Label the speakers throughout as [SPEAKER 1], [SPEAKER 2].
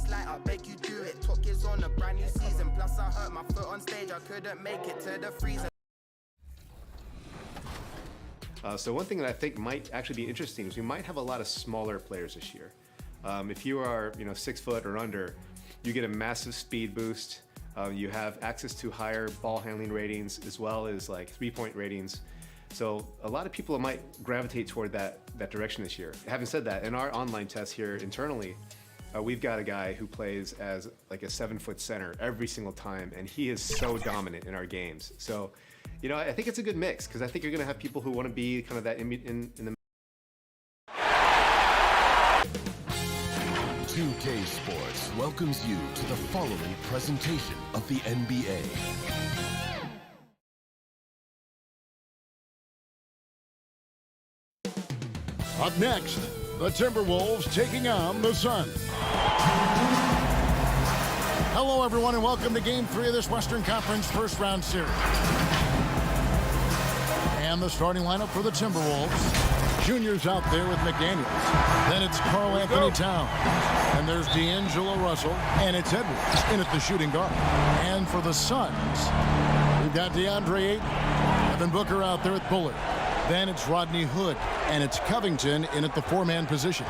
[SPEAKER 1] fast like I'll make you do it. Top Gear's on a brand new season. Plus I hurt my foot on stage, I couldn't make it to the freezer.
[SPEAKER 2] So one thing that I think might actually be interesting is we might have a lot of smaller players this year. If you are 6 foot or under, you get a massive speed boost. You have access to higher ball handling ratings as well as like 3-point ratings. So a lot of people might gravitate toward that direction this year. Having said that, in our online test here internally, we've got a guy who plays as like a 7-foot center every single time, and he is so dominant in our games. So, I think it's a good mix because I think you're going to have people who want to be kind of that in the
[SPEAKER 3] 2K Sports welcomes you to the following presentation of the NBA.
[SPEAKER 4] Up next, the Timberwolves taking on the Suns. Hello, everyone, and welcome to Game 3 of this Western Conference first-round series. And the starting lineup for the Timberwolves. Junior's out there with McDaniels. Then it's Karl Anthony Towns. And there's D'Angelo Russell. And it's Edwards in at the shooting guard. And for the Suns, we've got DeAndre Ayton. Devin Booker out there with Bullard. Then it's Rodney Hood. And it's Covington in at the 4-man position.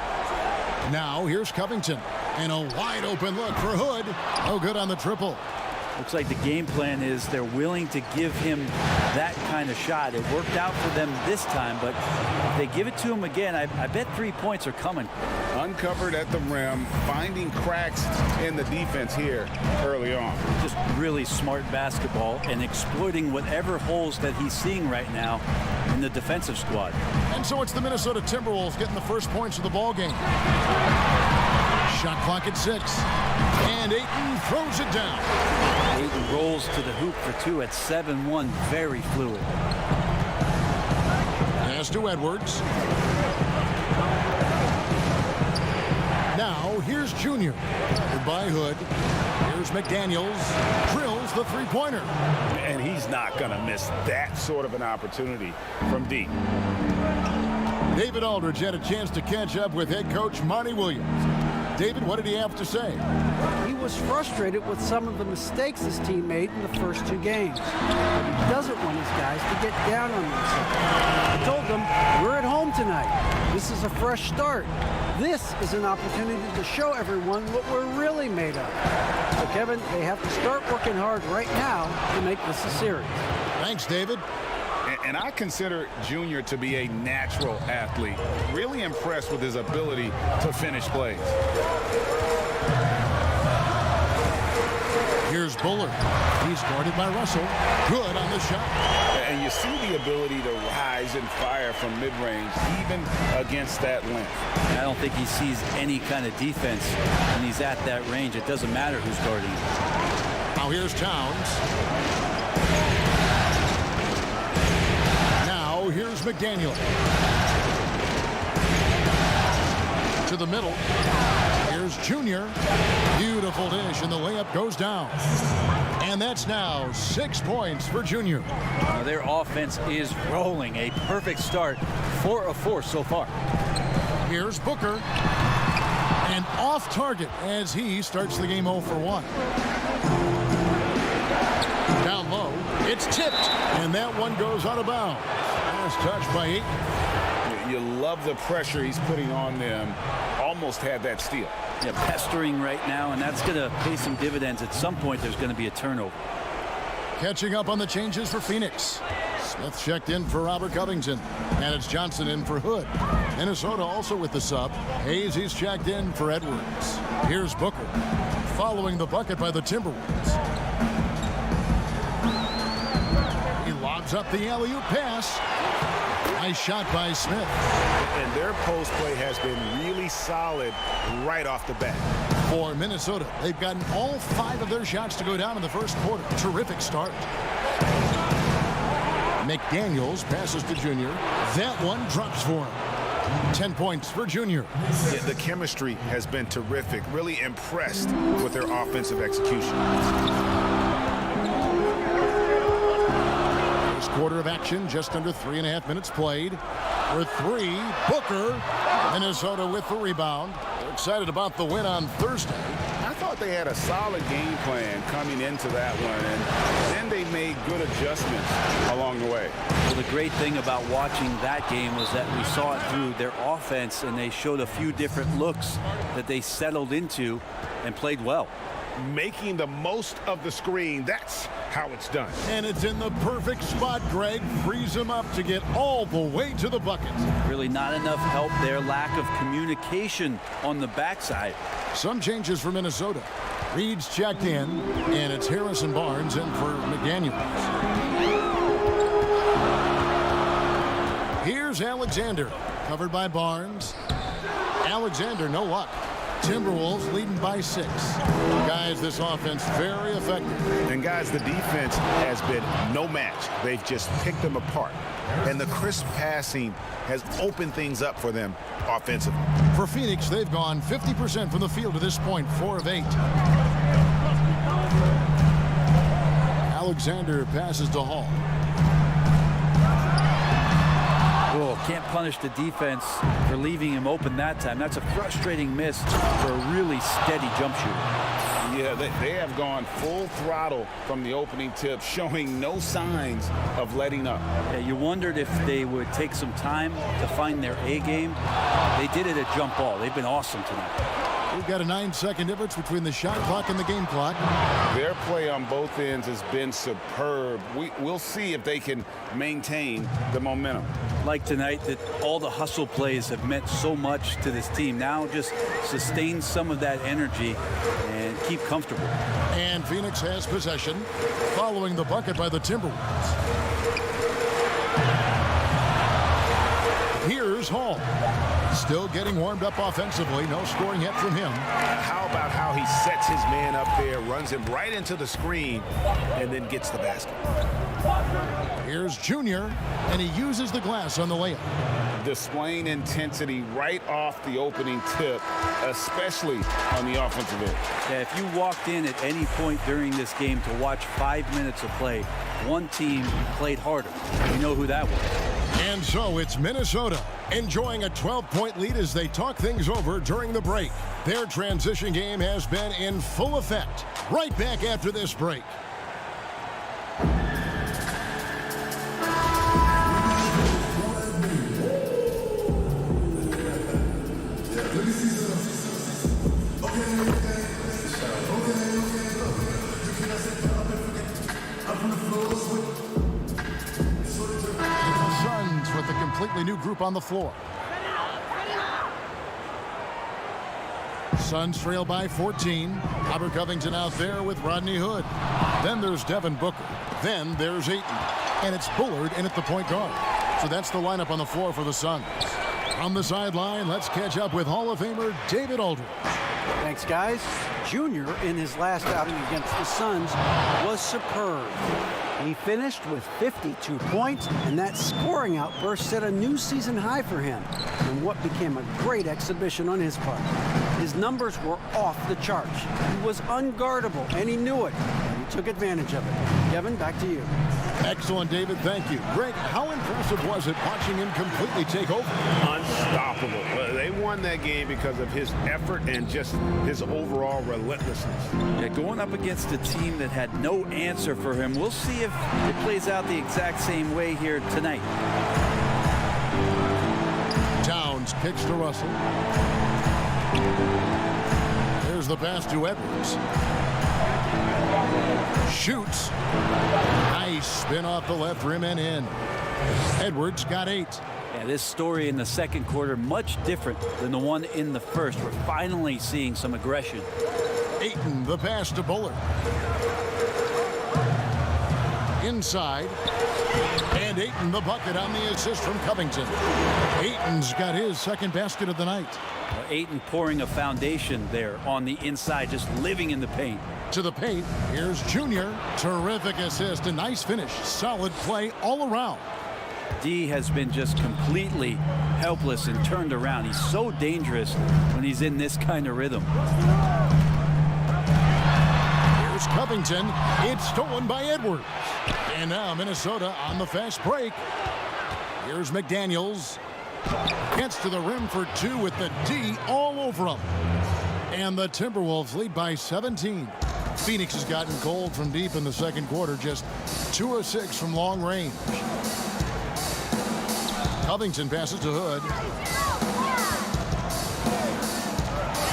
[SPEAKER 4] Now here's Covington. And a wide open look for Hood. No good on the triple.
[SPEAKER 5] Looks like the game plan is they're willing to give him that kind of shot. It worked out for them this time, but if they give it to him again, I bet 3 points are coming.
[SPEAKER 6] Uncovered at the rim, finding cracks in the defense here early on.
[SPEAKER 5] Just really smart basketball and exploiting whatever holes that he's seeing right now in the defensive squad.
[SPEAKER 4] And so it's the Minnesota Timberwolves getting the first points of the ball game. Shot clock at 6. And Ayton throws it down.
[SPEAKER 5] Ayton rolls to the hoop for 2 at 7-1. Very fluid.
[SPEAKER 4] Pass to Edwards. Now here's Junior. Goodbye Hood. Here's McDaniels. Drills the three-pointer.
[SPEAKER 6] And he's not going to miss that sort of an opportunity from deep.
[SPEAKER 4] David Aldridge had a chance to catch up with head coach Monty Williams. David, what did he have to say?
[SPEAKER 7] He was frustrated with some of the mistakes his team made in the first 2 games. But he doesn't want his guys to get down on themselves. I told them, we're at home tonight. This is a fresh start. This is an opportunity to show everyone what we're really made of. So, Kevin, they have to start working hard right now to make this a series.
[SPEAKER 4] Thanks, David.
[SPEAKER 6] And I consider Junior to be a natural athlete. Really impressed with his ability to finish plays.
[SPEAKER 4] Here's Bullard. He's guarded by Russell. Good on the shot.
[SPEAKER 6] And you see the ability to rise and fire from mid-range, even against that length.
[SPEAKER 5] I don't think he sees any kind of defense when he's at that range. It doesn't matter who's guarding him.
[SPEAKER 4] Now here's Towns. Here's McDaniel. To the middle. Here's Junior. Beautiful dish, and the layup goes down. And that's now 6 points for Junior.
[SPEAKER 5] Their offense is rolling. A perfect start. 4 of 4 so far.
[SPEAKER 4] Here's Booker. And off target as he starts the game 0 for 1. Down low. It's tipped. And that one goes out of bounds. Touched by Ayton.
[SPEAKER 6] You love the pressure he's putting on them. Almost had that steal.
[SPEAKER 5] Yeah, pestering right now, and that's going to pay some dividends. At some point, there's going to be a turnover.
[SPEAKER 4] Catching up on the changes for Phoenix. Smith checked in for Robert Covington. And it's Johnson in for Hood. Minnesota also with the sub. Hayes, he's checked in for Edwards. Here's Booker. Following the bucket by the Timberwolves. He lobs up the alley-oop pass. Nice shot by Smith.
[SPEAKER 6] And their post play has been really solid right off the bat.
[SPEAKER 4] For Minnesota, they've gotten all 5 of their shots to go down in the first quarter. Terrific start. McDaniels passes to Junior. That one drops for him. 10 points for Junior.
[SPEAKER 6] Yeah, the chemistry has been terrific. Really impressed with their offensive execution.
[SPEAKER 4] Quarter of action, just under 3.5 minutes played. For 3, Booker. Minnesota with the rebound. They're excited about the win on Thursday.
[SPEAKER 7] I
[SPEAKER 6] thought they had a solid game plan coming into that one, and then they made good adjustments along the way.
[SPEAKER 5] Well, the great thing about watching that game was that we saw it through their offense, and they showed a few different looks that they settled into and played well.
[SPEAKER 6] Making the most of the screen, that's how it's done.
[SPEAKER 4] And it's in the perfect spot. Greg frees him up to get all the way to the bucket.
[SPEAKER 5] Really not enough help there. Lack of communication on the backside.
[SPEAKER 4] Some changes for Minnesota. Reed's checked in, and it's Harrison Barnes in for McDaniels. Here's Alexander, covered by Barnes. Alexander, no luck. Timberwolves leading by 6. Guys, this offense very effective.
[SPEAKER 6] And guys, the defense has been no match. They've just picked them apart. And the crisp passing has opened things up for them offensively.
[SPEAKER 4] For Phoenix, they've gone 50% from the field to this point, 4 of 8. Alexander passes to Hall.
[SPEAKER 5] Oh, can't punish the defense for leaving him open that time. That's a frustrating miss for a really steady jump shooter.
[SPEAKER 6] Yeah, they have gone full throttle from the opening tip, showing no signs of letting up.
[SPEAKER 5] Yeah, you wondered if they would take some time to find their A game. They did it at jump ball. They've been awesome tonight.
[SPEAKER 4] We've got a 9-second difference between the shot clock and the game clock.
[SPEAKER 6] Their play on both ends has been superb. We'll see if they can maintain the momentum.
[SPEAKER 5] Like tonight, that all the hustle plays have meant so much to this team. Now just sustain some of that energy and keep comfortable.
[SPEAKER 4] And Phoenix has possession following the bucket by the Timberwolves. Here's Hall. Still getting warmed up offensively. No scoring yet from him.
[SPEAKER 6] How about how he sets his man up there, runs him right into the screen, and then gets the basket.
[SPEAKER 4] Here's Junior, and he uses the glass on the layup.
[SPEAKER 6] Displaying intensity right off the opening tip, especially on the offensive end.
[SPEAKER 5] Yeah, if you walked in at any point during this game to watch 5 minutes of play, one team played harder. You know who that was.
[SPEAKER 4] And so it's Minnesota enjoying a 12-point lead as they talk things over during the break. Their transition game has been in full effect. Right back after this break. With a completely new group on the floor. Suns trail by 14. Robert Covington out there with Rodney Hood. Then there's Devin Booker. Then there's Ayton. And it's Bullard in at the point guard. So that's the lineup on the floor for the Suns. On the sideline, let's catch up with Hall of Famer David Aldridge.
[SPEAKER 7] Thanks, guys. Junior, in his last outing against the Suns, was superb. He finished with 52 points, and that scoring outburst set a new season high for him in what became a great exhibition on his part. His numbers were off the charts. He was unguardable, and he knew it. And he took advantage of it. Kevin, back to you.
[SPEAKER 4] Excellent, David. Thank you. Greg, how impressive was it watching him completely take over?
[SPEAKER 6] Unstoppable. They won that game because of his effort and just his overall relentlessness.
[SPEAKER 5] Yeah, going up against a team that had no answer for him. We'll see if it plays out the exact same way here tonight.
[SPEAKER 4] Towns kicks to Russell. There's the pass to Edwards. Shoots. Nice spin off the left rim and in. Edwards got 8.
[SPEAKER 5] Yeah, this story in the second quarter much different than the one in the first. We're finally seeing some aggression.
[SPEAKER 4] Ayton, the pass to Bullard. Inside. And Ayton the bucket on the assist from Covington. Ayton's got his second basket of the night.
[SPEAKER 5] Well, Ayton pouring a foundation there on the inside, just living in the paint.
[SPEAKER 4] To the paint, here's Junior. Terrific assist, a nice finish. Solid play all around.
[SPEAKER 5] D has been just completely helpless and turned around. He's so dangerous when he's in this kind of rhythm.
[SPEAKER 4] Here's Covington. It's stolen by Edwards. And now Minnesota on the fast break. Here's McDaniels. Gets to the rim for 2 with the D all over him. And the Timberwolves lead by 17. Phoenix has gotten cold from deep in the second quarter, just 2 of 6 from long range. Covington passes to Hood.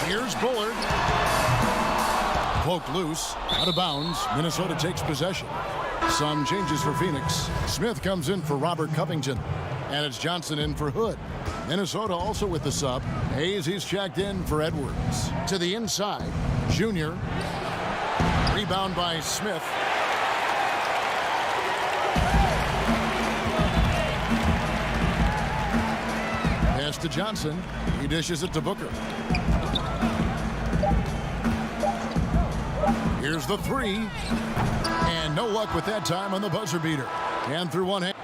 [SPEAKER 4] Here's Bullard. Poked loose, out of bounds. Minnesota takes possession. Some changes for Phoenix. Smith comes in for Robert Covington. And it's Johnson in for Hood. Minnesota also with the sub. Hayes, he's checked in for Edwards. To the inside, Junior. Rebound by Smith. Pass to Johnson. He dishes it to Booker. Here's the three. And no luck with that time on the buzzer beater. And through one hand.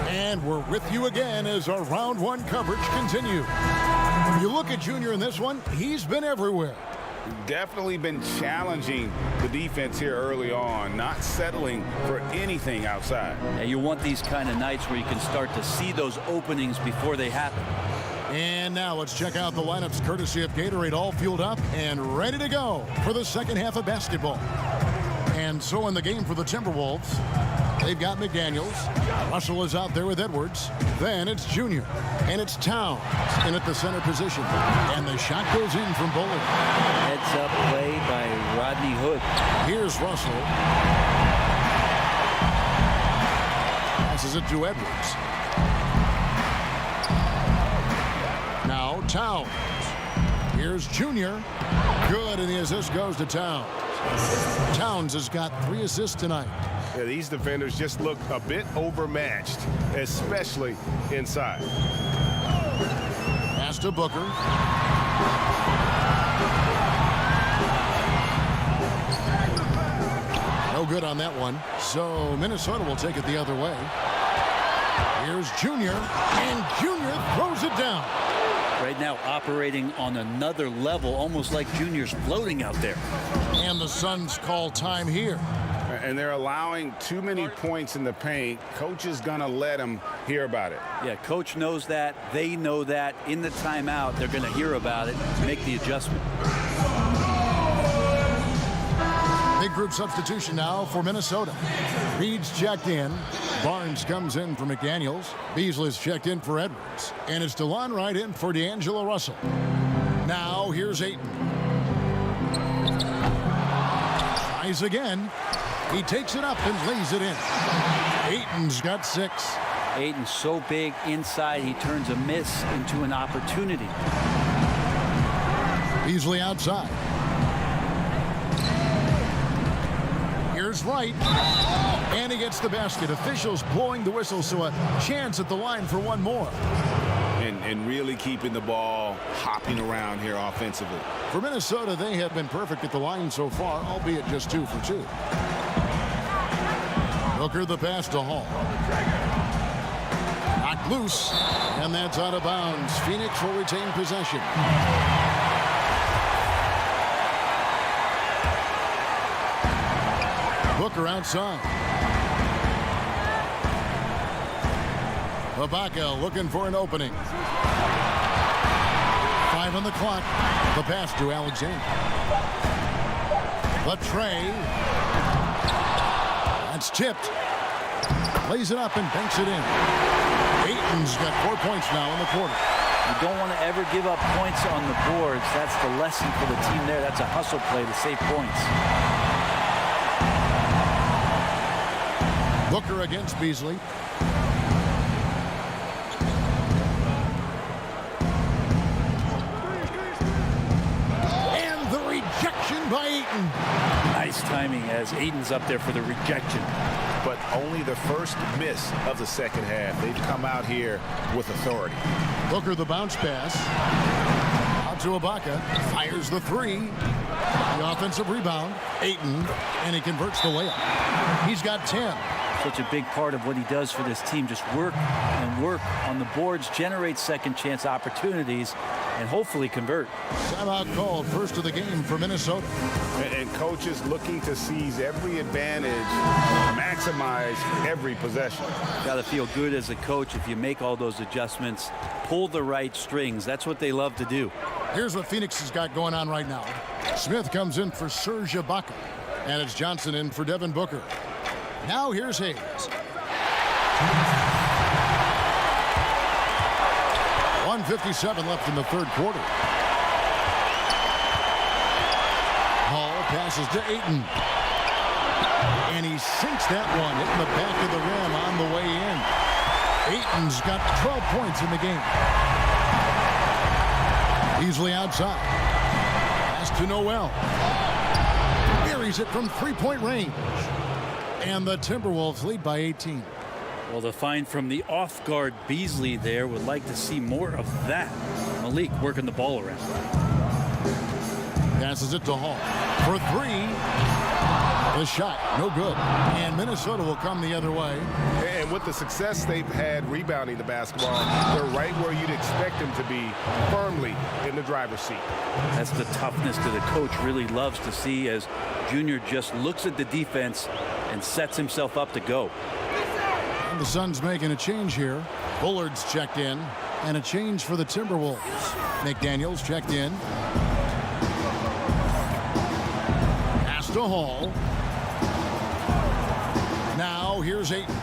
[SPEAKER 4] And we're with you again as our round one coverage continues. You look at Junior in this one, he's been everywhere.
[SPEAKER 6] Definitely been challenging the defense here early on, not settling for anything outside.
[SPEAKER 5] Yeah, you want these kind of nights where you can start to see those openings before they happen.
[SPEAKER 4] And now let's check out the lineups courtesy of Gatorade, all fueled up and ready to go for the second half of basketball. And so in the game for the Timberwolves, they've got McDaniels. Russell is out there with Edwards. Then it's Junior. And it's Towns in at the center position. And the shot goes in from Bullard.
[SPEAKER 5] Heads up play by Rodney Hood.
[SPEAKER 4] Here's Russell. Passes it to Edwards. Now Towns. Here's Junior. Good, and the assist goes to Towns. Towns has got 3 assists tonight.
[SPEAKER 8] Yeah, these defenders just look a bit overmatched, especially inside.
[SPEAKER 4] Pass to Booker. No good on that one. So Minnesota will take it the other way. Here's Junior, and Junior throws it down.
[SPEAKER 5] Right now operating on another level, almost like Junior's floating out there.
[SPEAKER 4] And the Suns call time here.
[SPEAKER 6] And they're allowing too many points in the paint. Coach is going to let them hear about it.
[SPEAKER 5] Yeah, coach knows that. They know that. In the timeout, they're going to hear about it, make the adjustment.
[SPEAKER 4] Big group substitution now for Minnesota. Reed's checked in. Barnes comes in for McDaniels. Beasley's checked in for Edwards. And it's DeLon Wright in for D'Angelo Russell. Now here's Ayton. Tries again. He takes it up and lays it in. Ayton's got 6.
[SPEAKER 5] Ayton's so big inside, he turns a miss into an opportunity.
[SPEAKER 4] Beasley outside. Here's Wright. And he gets the basket. Officials blowing the whistle, so a chance at the line for one more.
[SPEAKER 6] And really keeping the ball hopping around here offensively.
[SPEAKER 4] For Minnesota, they have been perfect at the line so far, albeit just 2 for 2. Booker the pass to Hall. Knocked loose, and that's out of bounds. Phoenix will retain possession. Booker outside. Ibaka looking for an opening. 5 on the clock. The pass to Alexander. The tray. That's tipped. Lays it up and banks it in. Ayton's got 4 points now in the quarter.
[SPEAKER 5] You don't want to ever give up points on the boards. That's the lesson for the team there. That's a hustle play to save points.
[SPEAKER 4] Booker against Beasley. And the rejection by Ayton.
[SPEAKER 5] Nice timing as Ayton's up there for the rejection.
[SPEAKER 6] But only the first miss of the second half. They've come out here with authority.
[SPEAKER 4] Booker the bounce pass. Out to Ibaka. Fires the 3. The offensive rebound. Ayton. And he converts the layup. He's got 10.
[SPEAKER 5] such a big part of what he does for this team. Just work and work on the boards, generate second chance opportunities, and hopefully convert.
[SPEAKER 4] Timeout called, first of the game for Minnesota.
[SPEAKER 6] And coaches looking to seize every advantage, maximize every possession.
[SPEAKER 5] Got to feel good as a coach if you make all those adjustments, pull the right strings. That's what they love to do.
[SPEAKER 4] Here's what Phoenix has got going on right now. Smith comes in for Serge Ibaka, and it's Johnson in for Devin Booker. Now here's Hayes. 1:57 left in the third quarter. Hall passes to Ayton. And he sinks that one, hitting the back of the rim on the way in. Ayton's got 12 points in the game. Easily outside. Pass to Noel. Buries it from three-point range. And the Timberwolves lead by 18.
[SPEAKER 5] Well, the find from the off-guard Beasley there, would like to see more of that. Malik working the ball around.
[SPEAKER 4] Passes it to Hall for three. The shot, no good. And Minnesota will come the other way.
[SPEAKER 6] And with the success they've had rebounding the basketball, they're right where you'd expect them to be, firmly in the driver's seat.
[SPEAKER 5] That's the toughness that the coach really loves to see, as Junior just looks at the defense and sets himself up to go.
[SPEAKER 4] And the Suns making a change here. Bullard's checked in, and a change for the Timberwolves. McDaniels checked in. Pass to Hall. Now here's Ayton.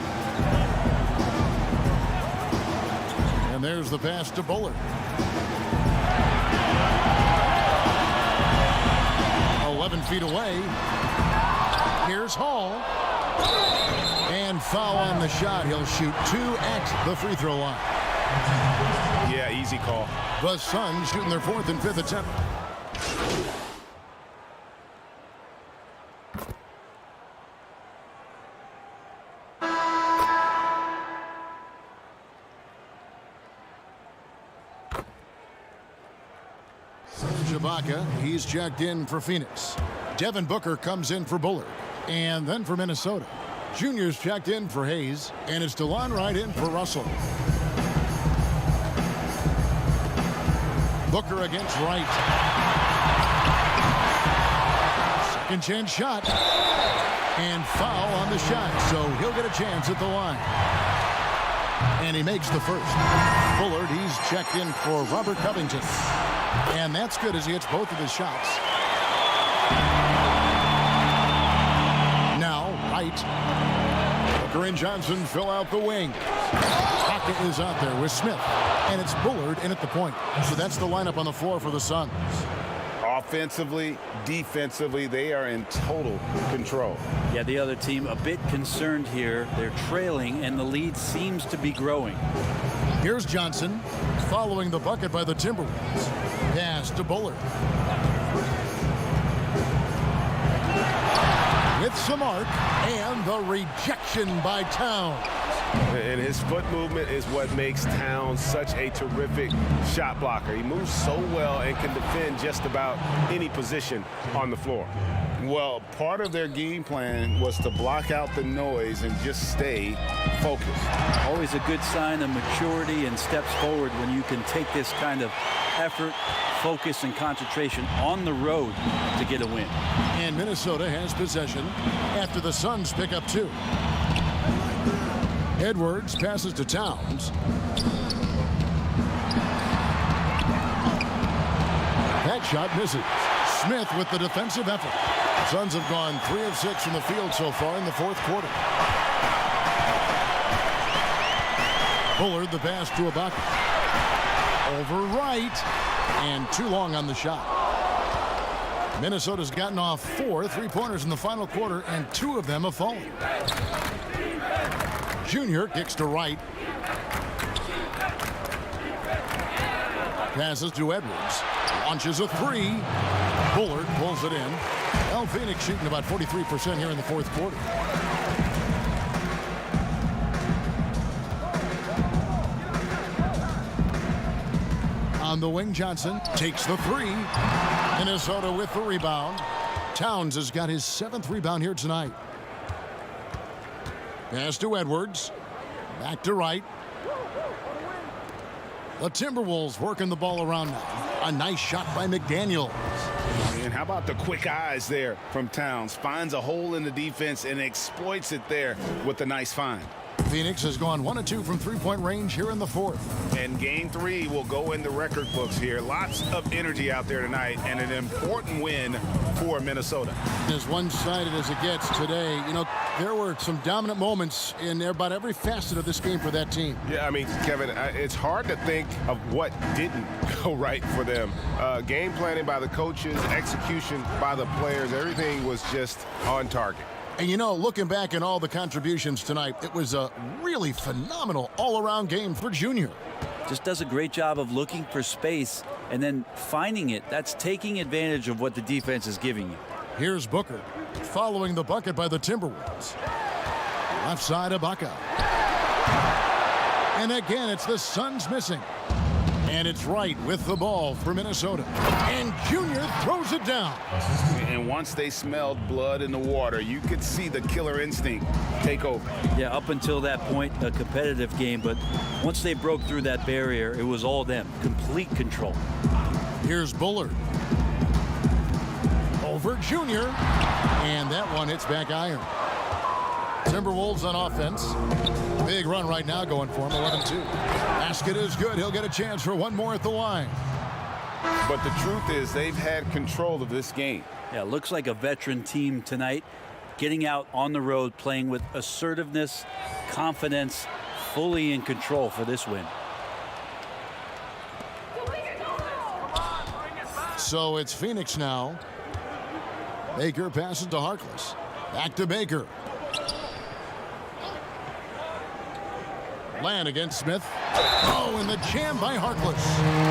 [SPEAKER 4] And there's the pass to Bullard. 11 feet away. Here's Hall. And foul on the shot. He'll shoot two at the free throw line.
[SPEAKER 6] Yeah, easy call.
[SPEAKER 4] The Suns shooting their fourth and fifth attempt. Ibaka, he's checked in for Phoenix. Devin Booker comes in for Bullard. And then for Minnesota, Junior's checked in for Hayes. And it's DeLon Wright in for Russell. Booker against Wright. Second chance shot. And foul on the shot. So he'll get a chance at the line. And he makes the first. Bullard, he's checked in for Robert Covington. And that's good as he hits both of his shots. Now, Wright. Booker and Johnson fill out the wing. Pocket is out there with Smith. And it's Bullard in at the point. So that's the lineup on the floor for the Suns.
[SPEAKER 6] Offensively, defensively, they are in total control.
[SPEAKER 5] Yeah, the other team a bit concerned here. They're trailing, and the lead seems to be growing.
[SPEAKER 4] Here's Johnson following the bucket by the Timberwolves. Pass to Bullard. With some arc, and the rejection by Towns.
[SPEAKER 6] And his foot movement is what makes Towns such a terrific shot blocker. He moves so well and can defend just about any position on the floor. Well, part of their game plan was to block out the noise and just stay focused.
[SPEAKER 5] Always a good sign of maturity and steps forward when you can take this kind of effort, focus, and concentration on the road to get a win.
[SPEAKER 4] And Minnesota has possession after the Suns pick up two. Edwards passes to Towns. That shot misses. Smith with the defensive effort. Suns have gone 3 of 6 from the field so far in the fourth quarter. Bullard the pass to Ibaka. Over Wright. And too long on the shot. Minnesota's gotten off 4 3-pointers in the final quarter, and 2 of them have fallen. Junior kicks to Wright. Passes to Edwards. Launches a 3. Bullard pulls it in. El Phoenix shooting about 43% here in the fourth quarter. On the wing, Johnson takes the 3. Minnesota with the rebound. Towns has got his 7th rebound here tonight. Pass to Edwards. Back to Wright. The Timberwolves working the ball around now. A nice shot by McDaniels.
[SPEAKER 6] And how about the quick eyes there from Towns? Finds a hole in the defense and exploits it there with a nice find.
[SPEAKER 4] Phoenix has gone 1 of 2 from three-point range here in the fourth.
[SPEAKER 6] And game 3 will go in the record books here. Lots of energy out there tonight and an important win for Minnesota.
[SPEAKER 4] As one-sided as it gets today, you know, there were some dominant moments in about every facet of this game for that team.
[SPEAKER 8] Yeah, I mean, Kevin, it's hard to think of what didn't go right for them. Game planning by the coaches, execution by the players, everything was just on target.
[SPEAKER 4] And you know, looking back at all the contributions tonight, it was a really phenomenal all-around game for Junior.
[SPEAKER 5] Just does a great job of looking for space and then finding it. That's taking advantage of what the defense is giving you.
[SPEAKER 4] Here's Booker, following the bucket by the Timberwolves. Left side Ibaka. And again, it's the Suns missing. And it's Wright with the ball for Minnesota. And Junior throws it down.
[SPEAKER 6] And once they smelled blood in the water, you could see the killer instinct take over.
[SPEAKER 5] Yeah, up until that point, a competitive game, but once they broke through that barrier, it was all them. Complete control.
[SPEAKER 4] Here's Bullard. Over Junior. And that one hits back iron. Timberwolves on offense. Big run right now going for him, 11-2. Basket is good. He'll get a chance for one more at the line.
[SPEAKER 6] But the truth is they've had control of this game.
[SPEAKER 5] Yeah, looks like a veteran team tonight, getting out on the road, playing with assertiveness, confidence, fully in control for this win.
[SPEAKER 4] So it's Phoenix now. Baker passes to Harkless. Back to Baker. Land against Smith. Oh, and the jam by Harkless.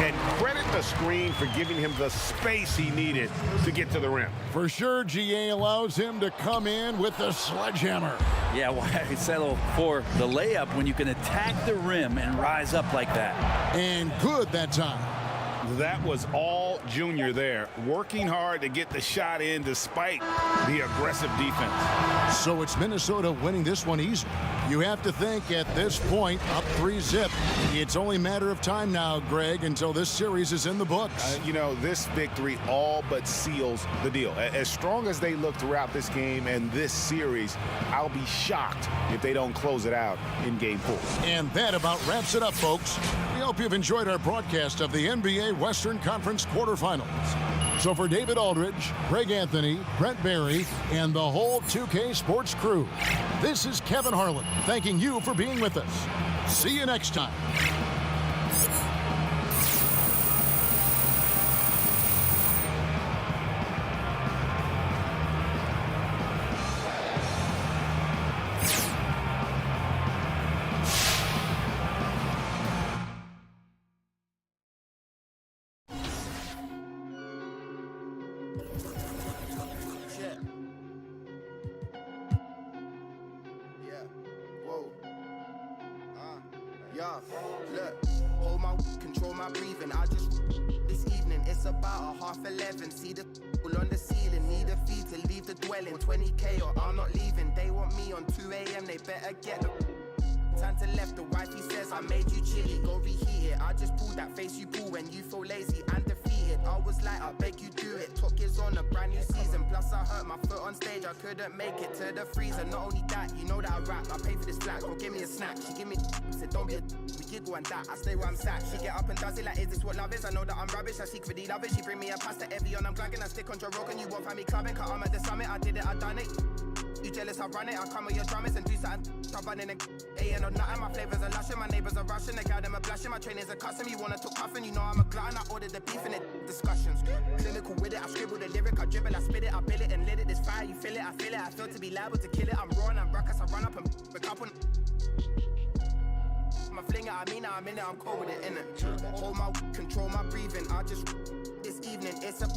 [SPEAKER 6] And credit the screen for giving him the space he needed to get to the rim.
[SPEAKER 4] For sure, GA allows him to come in with the sledgehammer.
[SPEAKER 5] Yeah, why settle for the layup when you can attack the rim and rise up like that?
[SPEAKER 4] And good that time.
[SPEAKER 6] That was all Junior there, working hard to get the shot in despite the aggressive defense.
[SPEAKER 4] So it's Minnesota winning this one easy. You have to think at this point, up 3-zip. It's only a matter of time now, Greg, until this series is in the books.
[SPEAKER 6] You know, this victory all but seals the deal. As strong as they look throughout this game and this series, I'll be shocked if they don't close it out in Game 4.
[SPEAKER 4] And that about wraps it up, folks. We hope you've enjoyed our broadcast of the NBA Western Conference quarterfinals. So for David Aldridge, Greg Anthony, Brent Barry, and the whole 2K Sports crew, this is Kevin Harlan thanking you for being with us. See you next time.
[SPEAKER 1] Yeah, look, hold my, control my breathing. I just, this evening, it's about 11:30. See the people on the ceiling, need a fee to leave the dwelling. 20K or I'm not leaving. They want me on 2 a.m., they better get the time to left. The wifey says, I made you chilly, go reheat it. I just pulled that face you pull when you feel lazy and defeated. I was like, I beg you do it. Talk is on a brand new season. Plus I hurt my foot on stage, I couldn't make it to the freezer. Not only that, you know that I rap, I pay for this flat. Go give me a snack, she give me said don't be a we giggle and that, I stay where I'm sat. She get up and does it like, is this what love is? I know that I'm rubbish, I secretly love it. She bring me a pasta every on, I'm glagging, I stick on Joe Rogan. You won't find me clubbing, cause I'm at the summit. I did it, I done it. You jealous, I run it, I come with your drummers and do something. Stop running and ain't no nothing. My flavors are lushing, my neighbors are rushing. The guy them are blushing, my trainers are custom. You wanna talk cuffing, you know I'm a glutton. I ordered the beef in it, discussions. Clinical with it, I scribble the lyric, I dribble, I spit it, I bill it and lit it. This fire, you feel it, I feel it. I feel to be liable to kill it. I'm raw and I'm ruckus, I run up and pick up on. My fling it, I mean it, I'm in it, I'm cold with it, innit? Hold my, control my breathing. I just, this evening, it's a